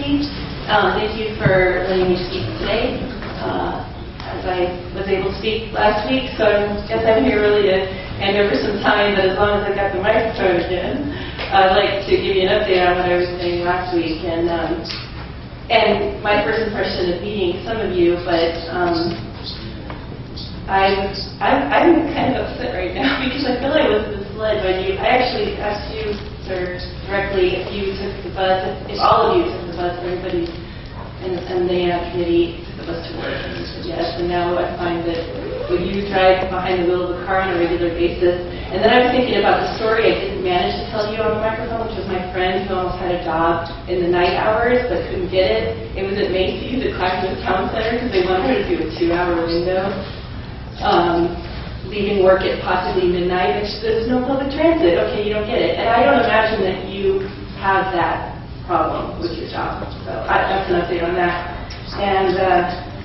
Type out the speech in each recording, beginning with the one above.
speak. Thank you for letting me speak today. As I was able to speak last week, so I guess I'm here really to hand over some time, but as long as I've got the microphone again, I'd like to give you an update on what I was saying last week. And my first impression of meeting some of you, but I'm kind of upset right now because I feel like I was misled by you. I actually asked you, sir, directly if you took the bus, if all of you took the bus, everybody in the committee took the bus to work, and you said yes. And now I find that you drive behind the wheel of the car on a regular basis. And then I was thinking about the story I didn't manage to tell you on the microphone, which was my friend who almost had a job in the night hours but couldn't get it. It was at Macy's at Clackamas Town Center because they wanted her to do a 2-hour window. Leaving work at possibly midnight, and there's no public transit. Okay, you don't get it. And I don't imagine that you have that problem with your job. So that's an update on that. And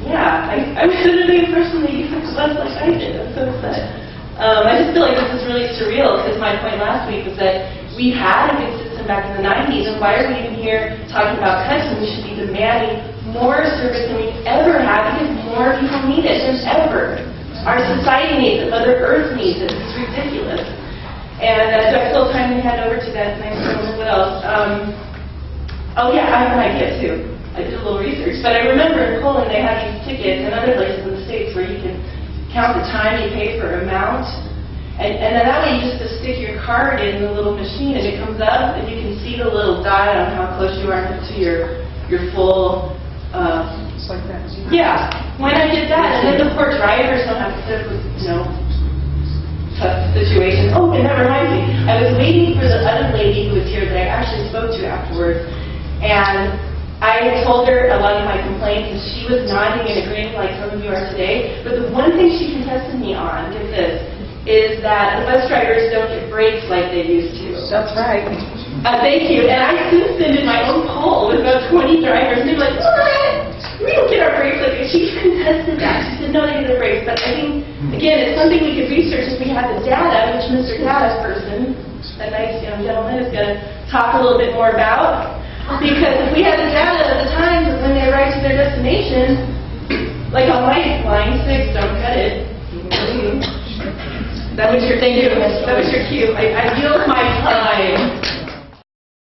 I was under the impression that you took the bus like I did. I'm so upset. I just feel like this is really surreal because my point last week was that we had a good system back in the 90s, and why are we even here talking about cuts when we should be demanding more service than we've ever had because more people need it than ever. Our society needs it, Mother Earth needs it. It's ridiculous. And do I still have time to hand over to that nice woman? What else? Oh yeah, I have an idea too. I did a little research, but I remember in Poland they have these tickets and other places in the States where you can count the time you pay per amount, and then that way you just stick your card in the little machine and it comes up and you can see the little dot on how close you are to your full. Like that. Yeah, why not get that? And then the poor drivers don't have to sit with, tough situations. Oh, and that reminds me, I was waiting for the other lady who was here that I actually spoke to afterwards, and I told her a lot of my complaints, and she was nodding and agreeing like some of you are today. But the one thing she contested me on, get this, is that the bus drivers don't get breaks like they used to. That's right. Thank you. And I submitted my own poll with about 20 drivers, and they were like, what? We don't get our breaks like she contested that. She said, no, they get their breaks. But I think, again, it's something we could research if we had the data, which Mr. Data person, that nice young gentleman, is going to talk a little bit more about. Because if we had the data at the times when they arrive to their destination, like on my line 6, don't cut it. That was your, thank you. That was your cue. I yield my time.